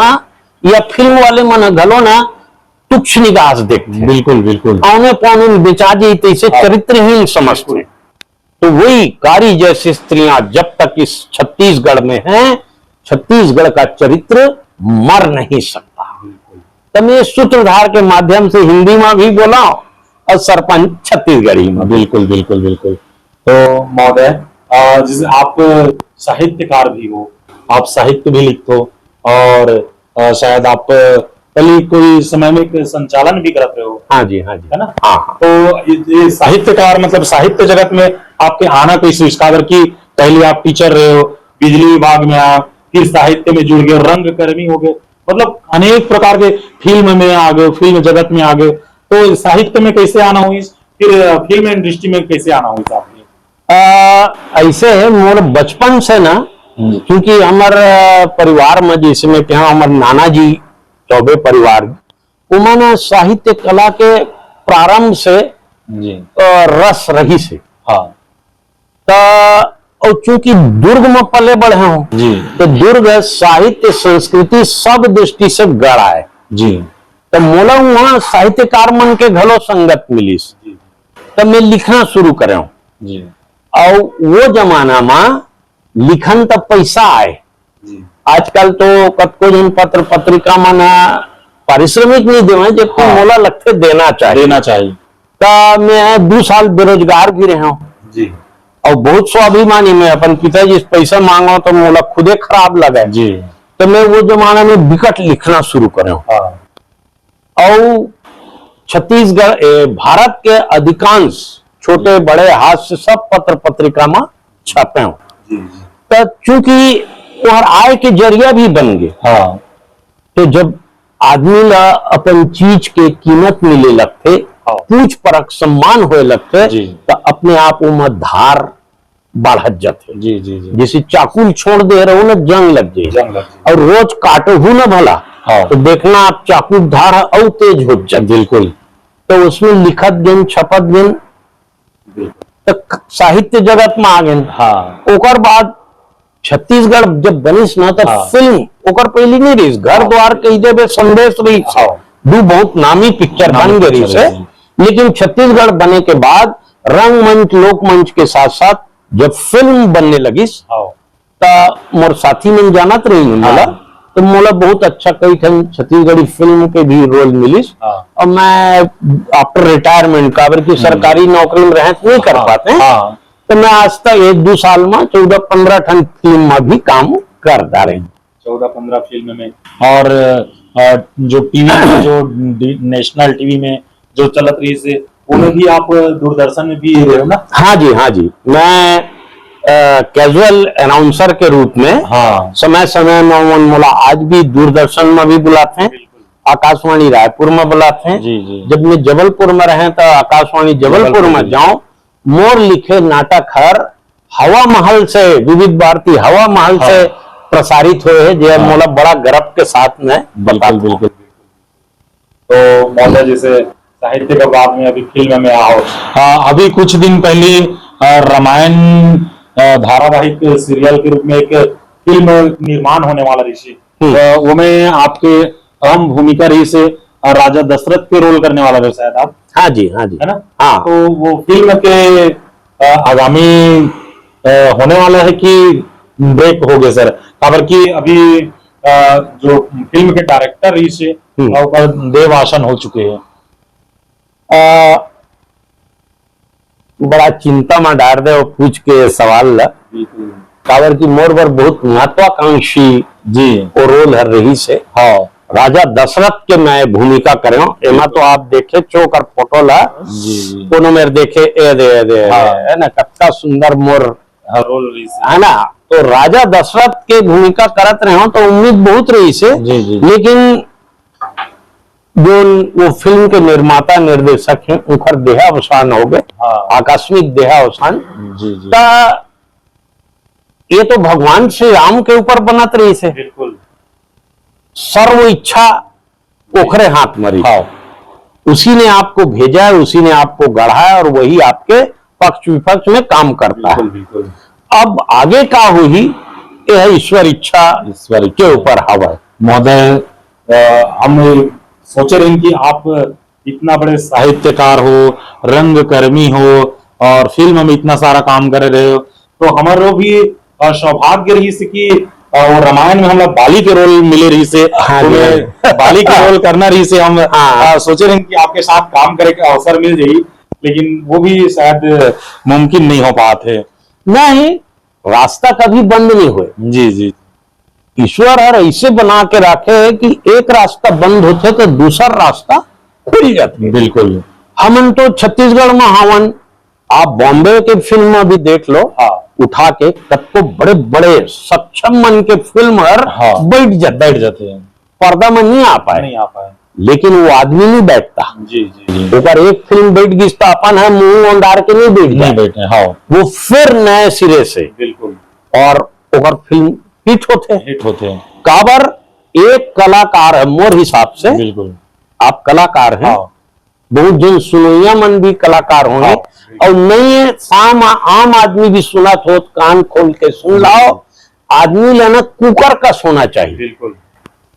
या फिल्म वाले मन घलो ना तुच्छ निगाह देखते। बिल्कुल बिल्कुल औने पौने बेचा जी इसे चरित्रहीन समझते। तो वही कारी जैसी स्त्रियां जब तक इस छत्तीसगढ़ में हैं, छत्तीसगढ़ का चरित्र मर नहीं सकता। तो मैं सूत्रधार के माध्यम से हिंदी में भी बोला और सरपंच छत्तीसगढ़ी में। बिल्कुल बिल्कुल बिल्कुल। तो महोदय, जैसे आप साहित्यकार भी हो, आप साहित्य भी लिखते हो और शायद आप पहले कोई समय में एक संचालन भी करते रहे हो। हाँ जी, हाँ जी, है ना? हाँ। तो ये साहित्यकार मतलब साहित्य जगत में आपके आना कोई स्विचकावर की, पहले आप टीचर रहे हो, बिजली विभाग में आ, फिर साहित्य में जुड़ गए, रंगकर्मी हो गए, मतलब अनेक प्रकार के फिल्म में आ गए, फिल्म जगत में आ गए। तो साहित्य में कैसे आना हुई, फिर फिल्म इंडस्ट्री में कैसे आना हुई आपने? ऐसे है मोर बचपन से ना, क्योंकि हमारे परिवार में जिसमें क्या हमारे नाना जी चौबे परिवार, उन्होंने साहित्य कला के प्रारंभ से जी रस रही से। हाँ। तो और चूंकि दुर्ग में पले बढ़े हूं जी, तो दुर्ग साहित्य संस्कृति सब दृष्टि से गड़ा है जी। तो मोला वहां साहित्यकार मन के घलो संगत मिली, तो मैं लिखना शुरू करे जी। और वो जमाना में लिखन तब पैसा आए जी। आजकल तो कतको जन पत्र पत्रिका मन पारिश्रमिक नहीं देवे, जबकि हाँ। मोला लगते देना चाहिए। तो मैं 2 साल बेरोजगार भी रहा हूँ जी। और बहुत स्वाभिमानी में अपन पिताजी से पैसा मांगो तो मोला खुदे खराब लगे जी। तो मैं वो जमाना में विकट लिखना शुरू करे। हाँ। और छत्तीसगढ़ भारत के अधिकांश छोटे बड़े हास्य सब पत्र पत्रिका में छपे हूं। जी। तो चूंकि और आय के जरिया भी बन गए, हाँ। तो जब आदमी ला अपन चीज के कीमत मिले लगते, हाँ। पूछ परख सम्मान होए लगते, जी। तो अपने आप में धार बढ़त जाते। जी जी जी। जैसे चाकू छोड़ दे रहे हो ना, जंग लग जाए और रोज काटो हूं ना भला, हाँ। तो देखना आप चाकू धार और तेज हो जाए। बिल्कुल। तो उसमें लिखत गिन छपत गिन तो साहित्य जगत में आ गए। हाँ। ओकर बाद छत्तीसगढ़ जब बनिस ना तो हाँ। फिल्म ओकर पहली नहीं रही, घर द्वार कही देवे संदेश रही, हाँ। दो बहुत नामी पिक्चर बन गई से। लेकिन छत्तीसगढ़ बने के बाद रंगमंच लोकमंच के साथ साथ जब फिल्म बनने लगी हाँ। तो मोर साथी मन जानत रही मोला, तो मोला बहुत अच्छा कई ठन छत्तीसगढ़ी फिल्म के भी रोल मिलिस। हाँ। और मैं आफ्टर रिटायरमेंट काबर की सरकारी नौकरी में रह नहीं कर पाते, हाँ। तो मैं आज तक 1-2 साल में 14-15 ठन फिल्म में भी काम करता रहे। 14-15 फिल्म में, और जो टीवी में जो नेशनल टीवी में जो चलत रही से, उन्हें भी आप दूरदर्शन में भी रहे हो ना? हाँ जी, हाँ जी। मैं कैजुअल अनाउंसर के रूप में हाँ समय समय में बोला, आज भी दूरदर्शन में भी बुलाते हैं, आकाशवाणी रायपुर में बुलाते हैं। जी जी जब मैं जबलपुर में रहे तो आकाशवाणी जबलपुर में जाऊं, मोर लिखे नाटक हर हवा महल से, विविध भारती हवा महल से प्रसारित हुए हैं, जो मोला बड़ा गर्व के साथ में बिल्कुल बिल्कुल। तो महोदय जैसे साहित्य के बाद में अभी फिल्म में आओ, अभी कुछ दिन पहले रामायण धारावाहिक सीरियल के रूप में एक फिल्म निर्माण होने वाला ऋषि, वो में आपके अहम भूमिका रही से राजा दशरथ के रोल करने वाला रहे शायद आप। हाँ जी, हाँ जी, है ना। हाँ। तो वो फिल्म के आगामी होने वाला है कि ब्रेक हो गए सर? खबर की अभी जो फिल्म के डायरेक्टर रही से देवासन हो चुके हैं। बड़ा चिंता में डाल दे और पूछ के सवाल ला, काबर की मोर बर बहुत महत्वाकांक्षी जी वो रोल है रही से। हाँ राजा दशरथ के मैं भूमिका करे हूँ। एमा तो आप देखे चोकर फोटो ला, जी जी कोनो मेरे देखे ए दे हाँ। है ना, कितना सुंदर मोर रोल रही से है ना। तो राजा दशरथ के भूमिका करत रहे हो तो उम्मीद बहुत रही से, जी जी लेकिन जो वो फिल्म के निर्माता निर्देशक हैं उनका देहावसान हो गए, हाँ आकस्मिक देहावसान। जी जी ता ये तो भगवान श्री राम के ऊपर बनत रही से, बिल्कुल। सर्व इच्छा ओखरे हाथ मरी। हाँ उसी ने आपको भेजा है, उसी ने आपको गढ़ा है और वही आपके पक्ष विपक्ष में काम करता है। बिल्कुल बिल्कुल। अब आगे का हुई यह ईश्वर इच्छा ईश्वर के ऊपर हवा। महोदय हम सोचे रहे कि आप इतना बड़े साहित्यकार हो, रंगकर्मी हो और फिल्म में इतना सारा काम कर रहे हो, तो हमारो भी सौभाग्य रही से कि और रामायण में हम लोग बाली के रोल मिले रही से, हाँ तो बाली के रोल करना रही से हम सोचे रहे कि आपके साथ काम करे का अवसर मिल जाए, लेकिन वो भी शायद मुमकिन नहीं हो पाते। नहीं, रास्ता कभी बंद नहीं हुए। जी जी ईश्वर हर ऐसे बना के रखे है कि एक रास्ता बंद होते तो दूसरा रास्ता खुल जाते। बिल्कुल। हमन तो छत्तीसगढ़ में हवन, आप बॉम्बे के फिल्म अभी देख लो, उठा के तब तो बड़े बड़े सक्षम मन के फिल्म बैठ जाते हैं, पर्दा में नहीं आ पाए, लेकिन वो आदमी नहीं बैठता। जी जी जी। ऊपर एक फिल्म बैठ गई तो अपन है मुंह ओंडार के नहीं बैठे। हाँ वो फिर नए सिरे से बिल्कुल। और ओवर फिल्म हिट होते हैं। काबर एक कलाकार है मोर हिसाब से, बिल्कुल आप कलाकार हैं, बहुत जन सुनैया मन भी कलाकार होंगे, और नहीं आम आदमी भी सुना तो कान खोल के सुन लाओ। आदमी लेना कुकर का सोना चाहिए। बिल्कुल।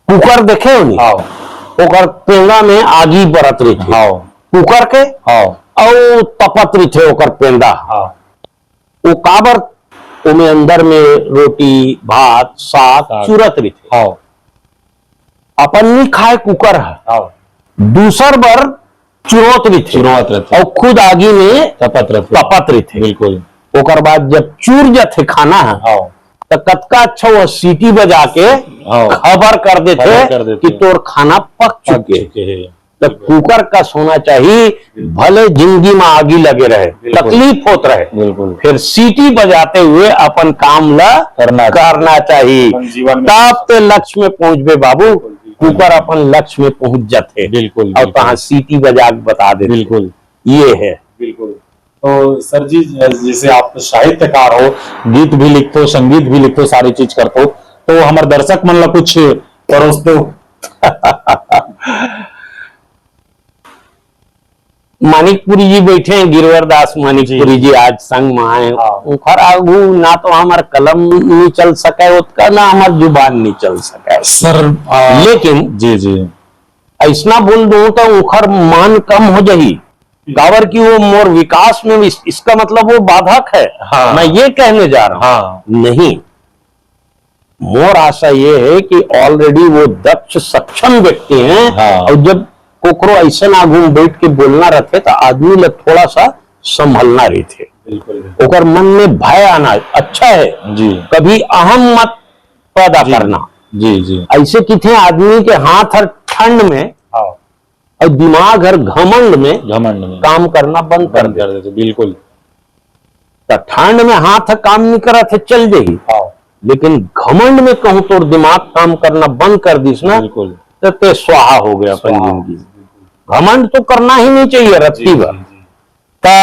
कुकर देखे हो नहीं, ओकर पेंदा में आगी बरत रही थी, कुकर के और तपत रही थे ओकर पेंदा। वो काबर उमें अंदर में रोटी भात साग चूरत रही थी। अपन नहीं खाए कुकर है, दूसर बार चुरोत रही थी और खुद आगी में तपत रही थी। बिल्कुल। ओकर बाद जब चूर जाते खाना है तो कतका अच्छा वो सीटी बजा के खबर कर देते कि तोर खाना पक चुके हैं। तो कुकर का सोना चाहिए, भले जिंदगी में आगी लगे रहे, तकलीफ होत रहे, फिर सीटी बजाते हुए अपन काम ला करना चाहिए, तब ते लक्ष्य में पहुंचबे बाबू। कुकर अपन लक्ष्य में पहुंच जाते। बिल्कुल। और कहा सीटी बजा के बता दे। बिल्कुल ये है। बिल्कुल। तो सर जी जैसे आप साहित्यकार हो, गीत भी लिखते हो, संगीत भी लिखते हो, सारी चीज करते हो, तो हमारे दर्शक मन ला कुछ परोसते हो। मानिकपुरी जी बैठे हैं, गिरवर दास मानिकपुरी जी आज संग में आए। उखर आगू ना तो हमार कलम नहीं चल सके उतना, ना हमार जुबान नहीं चल सके सर। लेकिन जी जी ऐसा बोल दूं तो उखर मान कम हो जाही, काबर की वो मोर विकास में इसका मतलब वो बाधक है। मैं ये कहने जा रहा हूं नहीं, मोर आशा ये है कि ऑलरेडी वो दक्ष सक्षम व्यक्ति हैं, और जब कोकरो ऐसे आगू बैठ के बोलना रहते तो आदमी लोग थोड़ा सा संभलना रही थे। ओकर मन में भय आना अच्छा है जी, कभी अहम मत पैदा करना। जी जी ऐसे कितने आदमी के हाथ हर ठंड में और दिमाग हर घमंड में घमंड में काम करना बंद कर देते। बिल्कुल। तो ठंड में हाथ काम नहीं करा थे चल जाही, हाँ लेकिन घमंड में कहूं तो दिमाग काम करना बंद कर दिस ना, बिल्कुल तो ते स्वाहा हो गया अपन स्वाहा। जिंदगी। घमंड तो करना ही नहीं चाहिए रत्ती भर। ता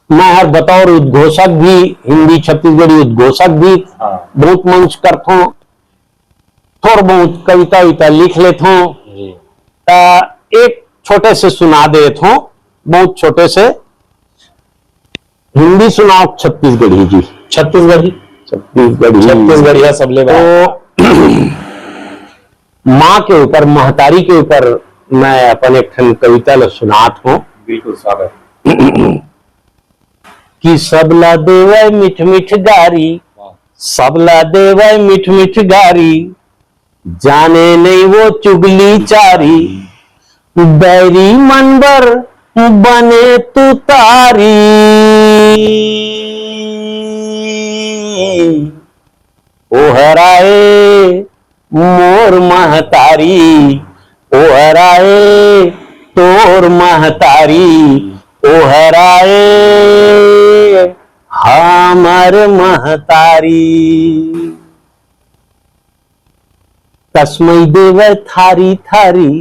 मैं हर बतौर उद्घोषक भी, हिंदी छत्तीसगढ़ी उद्घोषक भी हाँ बहुत मंच करता हूं, थोड़ा बहुत कविता विता लिख लेता हूं। जी एक छोटे से सुना देता हूं, बहुत छोटे से। हिंदी सुनाओ छत्तीसगढ़ी जी। छत्तीसगढ़ी छत्तीसगढ़ी है सबले तो माँ के ऊपर, महतारी के ऊपर मैं अपन एक ठन कविता ल सुनात हूं बिल्कुल स्वागत। कि सबला देवै मिठ मिठ गारी, सबला देवै मिठ मिठ गारी, जाने नहीं वो चुगली चारी, बैरी मनबर बने तू तारी। ओहराए मोर महतारी, ओहराए तोर महतारी, ओहराए हमर महतारी। तस्मै देवै थारी थारी,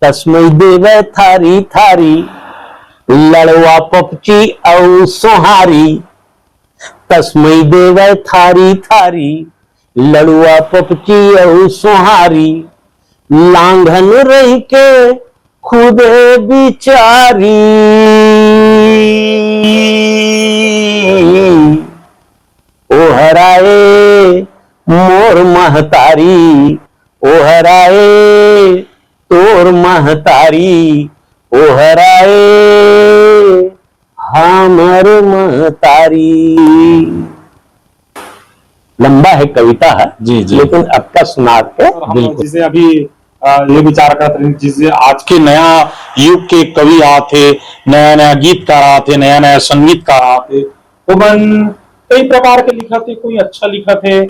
तस्मै देवै थारी थारी, लड़वा पपची औ सोहारी। तस्मै देवै थारी थारी, लड़ुआ पपची औ सोहारी, लांघन रही के खुदे बिचारी। ओहराए मोर महतारी, ओहराए तोर महतारी, ओहराए हमर महतारी। लंबा है कविता है जी, जी। लेकिन आपका सुना के हम जिसे अभी ये विचार करते हैं, जिसे आज के नया युग के कवि आते, नया नया गीतकार आते, नया नया संगीतकार आते, तो मन कई प्रकार के लिखा थे, कोई अच्छा लिखा थे,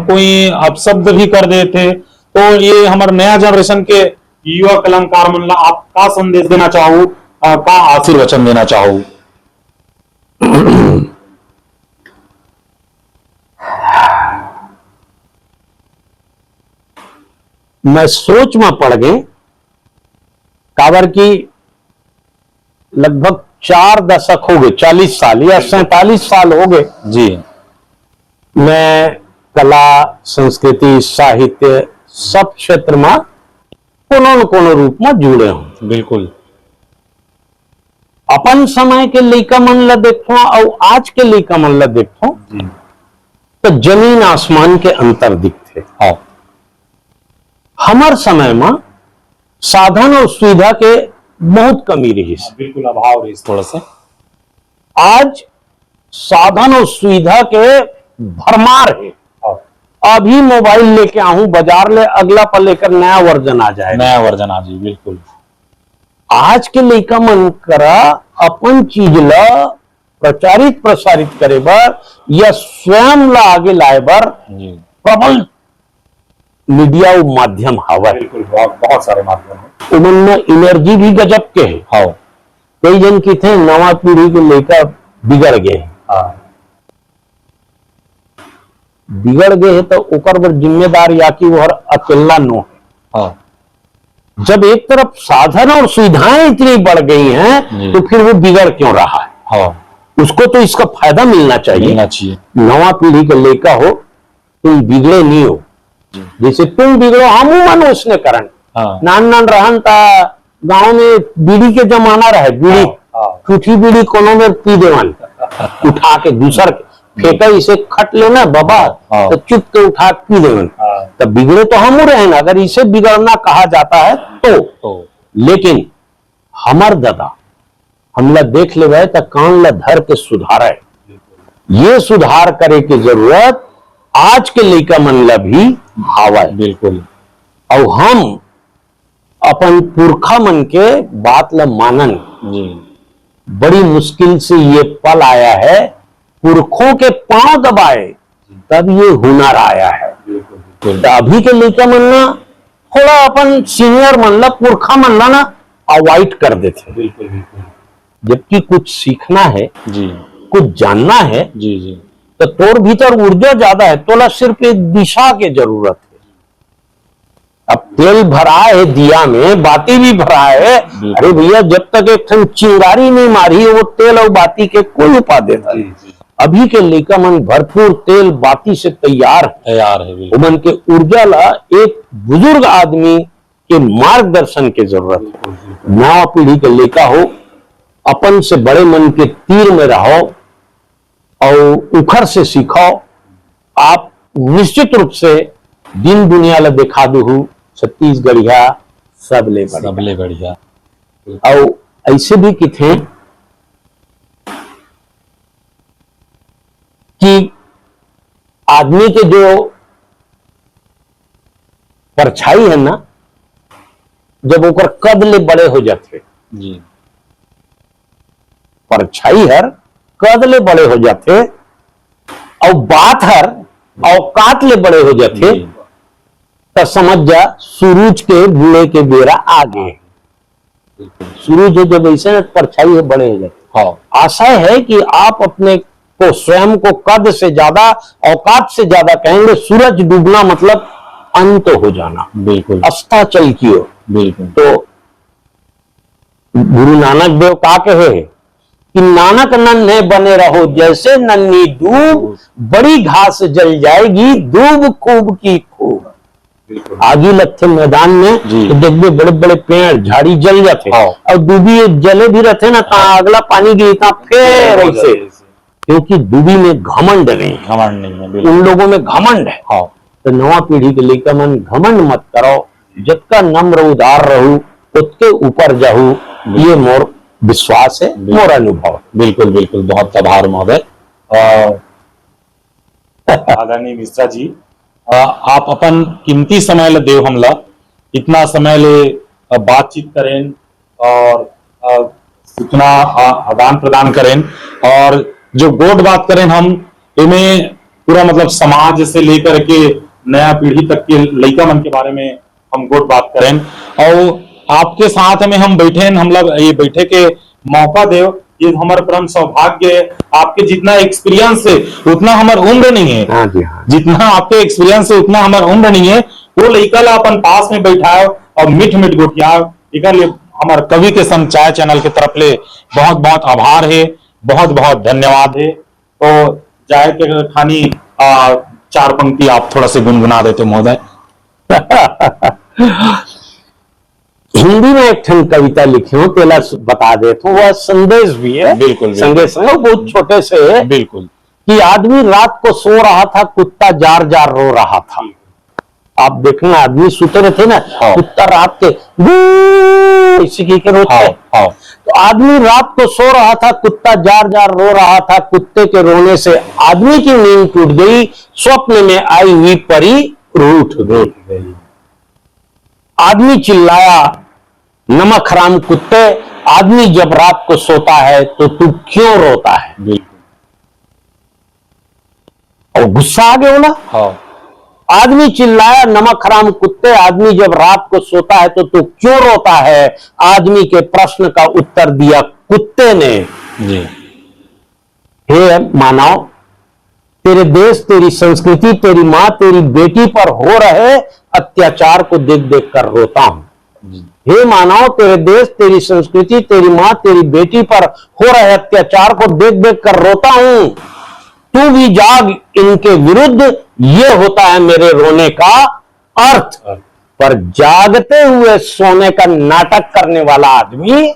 कोई अपशब्द भी कर देते। तो ये हमारे नया जनरेशन के युवा कलाकार मन ला आप का संदेश देना चाहो, का आशीर्वचन देना चाहो? मैं सोच में पड़ गए, काबर की लगभग 4 दशक हो गए, 40 साल या 47 साल हो गए जी मैं कला संस्कृति साहित्य सब क्षेत्र में कोनो न कोनो रूप में जुड़े हूं। बिल्कुल अपन समय के लइका मन ला देखो और आज के लइका मन ला देखो जी तो जमीन आसमान के अंतर दिखते। हाँ हमार समय में साधन और सुविधा के बहुत कमी रही। बिल्कुल अभाव रही थोड़ा सा। आज साधन और सुविधा के भरमार है। हाँ। अभी मोबाइल लेके आऊं बाजार ले, अगला पर लेकर नया वर्जन आ जाएगा। नया वर्जन आ जी बिल्कुल। आज के लइका मन करा अपन चीज ला प्रचारित प्रसारित करे बर या स्वयं ला आगे लाए बर जी प्रबल मीडिया और माध्यम हवा है। बिल्कुल बहुत सारे माध्यम हैं। उमन में एनर्जी भी गजब के है। हाँ कई जन की थे नवा पीढ़ी को लेकर बिगड़ गए हैं। हाँ बिगड़ गए हैं तो ओकर बर जिम्मेदार या कि वो अकेला नो है। हाँ जब एक तरफ साधन और सुविधाएं इतनी बढ़ गई हैं तो फिर वो बिगड़ क्यों रहा है? हाँ उसको तो इसका फायदा मिलना चाहिए। मिलना चाहिए। नवा पीढ़ी का लेका हो, तुम बिगड़े नहीं हो। जैसे तुम बिगड़ो हम मन उसने करन। हाँ नान नान रहन ता गांव में बीड़ी के जमाना रहे, बीड़ी हाँ टूटी बीड़ी कोनो में पी देवन उठा के दूसर के फेंका, इसे खट लेना बाबा हाँ। तो चुप के उठा के पी देवन। हाँ। तो बिगड़े तो हम रहे ना, अगर इसे बिगड़ना कहा जाता है तो। लेकिन हमार दादा हमला देख ले तो कान ला धर के सुधारे। ये सुधार करे की जरूरत आज के लइका मन ला भी हवा है। बिल्कुल। और हम अपन पुरखा मन के बात ला मानन। जी बड़ी मुश्किल से ये पल आया है, पुरखों के पांव दबाए तब ये हुनर आया है। बिल्कुल तो अभी के लइका मन ना थोड़ा अपन सीनियर मन ला, पुरखा मन ला ना अवॉइड कर देते। बिल्कुल बिल्कुल। जबकि कुछ सीखना है, जी कुछ जानना है, जी जी तो तोर भीतर ऊर्जा ज्यादा है, तोला सिर्फ एक दिशा की जरूरत है। अब तेल भरा है दिया में, बाती भी भरा है। अरे भैया, जब तक एक ठन चिंगारी नहीं मारी है, वो तेल और बाती के कोई उपा देता है। अभी के लइका मन भरपूर तेल बाती से तैयार है बिल्कुल। उमन के ऊर्जा ला एक बुजुर्ग आदमी के मार्गदर्शन की जरूरत है। नवा पीढ़ी के लइका हो, अपन से बड़े मन के तीर में रहो और उखर से सीखो। आप निश्चित रूप से दिन दुनिया ला दिखा दू छत्तीसगढ़िया सबले बढ़िया। और ऐसे भी किथे कि आदमी के जो परछाई है ना, जब ओकर कद ले बड़े हो जाते, जी परछाई हर कद ले बड़े हो जाते और बात हर औकात ले बड़े हो जाते, तो समझ जा सूरज के बूढ़े के बेरा आगे। सूरज जब ऐसे परछाई है बड़े हो जाते। हाँ, आशा है कि आप अपने को स्वयं को कद से ज्यादा, औकात से ज्यादा कहेंगे। सूरज डूबना मतलब अंत हो जाना, बिल्कुल अस्ताचल की ओर। बिल्कुल। तो गुरु नानक देव का कहे कि नानक नन्हे बने रहो जैसे नन्ही दूब, बड़ी घास जल जाएगी दूब खूब की खूब। आगे लगते मैदान में तो देखिए बड़े बड़े पेड़ झाड़ी जल जाते, और दूबी जले भी रहते ना, कहा अगला पानी गिरता फिर ऐसे, क्योंकि दूबी में घमंड नहीं है, उन लोगों में घमंड है। तो नवा पीढ़ी के लेकर मन घमंड मत करो, जितना नम्र उदार रहू उसके ऊपर जाहू, ये मोर विश्वास है, मोर अनुभव। बिल्कुल बिल्कुल, बहुत आभार महोदय। आदरणीय मिश्रा जी, आप अपन कीमती समय ले देव हमला, इतना समय ले बातचीत करें और इतना आदान प्रदान करें, और जो गोड बात करें हम इन्हें पूरा मतलब समाज से लेकर के नया पीढ़ी तक के लड़का मन के बारे में हम गोड बात करें। और आपके साथ में हम बैठे, हम लोग ये बैठे के मौका देव, ये हमारा परम सौभाग्य है। आपके जितना एक्सपीरियंस है उतना हमारा उम्र नहीं है। हाँ जी, हाँ। जितना आपके एक्सपीरियंस है उतना हमारा उम्र नहीं है। वो लड़का ला अपन पास में बैठाओ और मिठ मिठ गोटियाओ, एक हमारे कवि के संग चाय चैनल की तरफ ले बहुत बहुत आभार है, बहुत बहुत धन्यवाद है। तो जाए के खानी चार पंक्ति आप थोड़ा से गुनगुना देते महोदय। हिंदी में एक ठन कविता लिखी हूँ, तेला बता दे तो वह संदेश भी है। बिल्कुल संदेश बहुत छोटे से है। बिल्कुल। कि आदमी रात को सो रहा था, कुत्ता जार जार रो रहा था। आप देखना, आदमी सुते रहते ना, कुत्ता रात के इसी के रोते। तो आदमी रात को सो रहा था, कुत्ता जार जार रो रहा था। कुत्ते के रोने से आदमी की नींद टूट गई, स्वप्न में आई हुई परी रूठ गई। आदमी चिल्लाया, नमक हराम कुत्ते, आदमी जब रात को सोता है तो तू क्यों रोता है? और गुस्सा आ गया बोला, आदमी चिल्लाया, नमक हराम कुत्ते, आदमी जब रात को सोता है तो तू क्यों रोता है? आदमी के प्रश्न का उत्तर दिया कुत्ते ने, हे मानव, तेरे देश, तेरी संस्कृति, तेरी माँ, तेरी बेटी पर हो रहे अत्याचार को देख देख कर रोता हूं। हे मानव, तेरे देश, तेरी संस्कृति, तेरी माँ, तेरी बेटी पर हो रहे अत्याचार को देख देख कर रोता हूं। तू भी जाग इनके विरुद्ध, ये होता है मेरे रोने का अर्थ। पर जागते हुए सोने का नाटक करने वाला आदमी,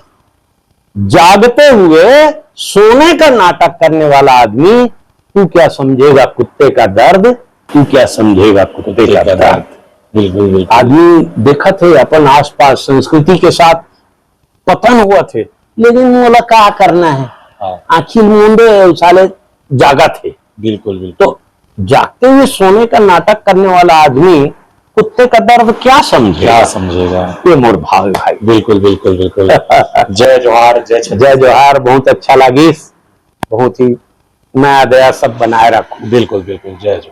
जागते हुए सोने का नाटक करने वाला आदमी, तू क्या समझेगा कुत्ते का दर्द? तू क्या समझेगा कुत्ते का दर्द? बिल्कुल। आदमी देखा थे अपन आसपास संस्कृति के साथ पतन हुआ थे, लेकिन बोला क्या करना है, आखिर मुंडे साले जागा थे। बिल्कुल। तो जागते हुए सोने का नाटक करने वाला आदमी कुत्ते का दर्द क्या समझेगा? ये मोर भाव भाई। बिल्कुल बिल्कुल बिल्कुल। जय जोहार, जय जोहार। बहुत अच्छा लगी, बहुत ही मैं दया सब बनाए रखूं। बिल्कुल बिल्कुल, जय जोहार।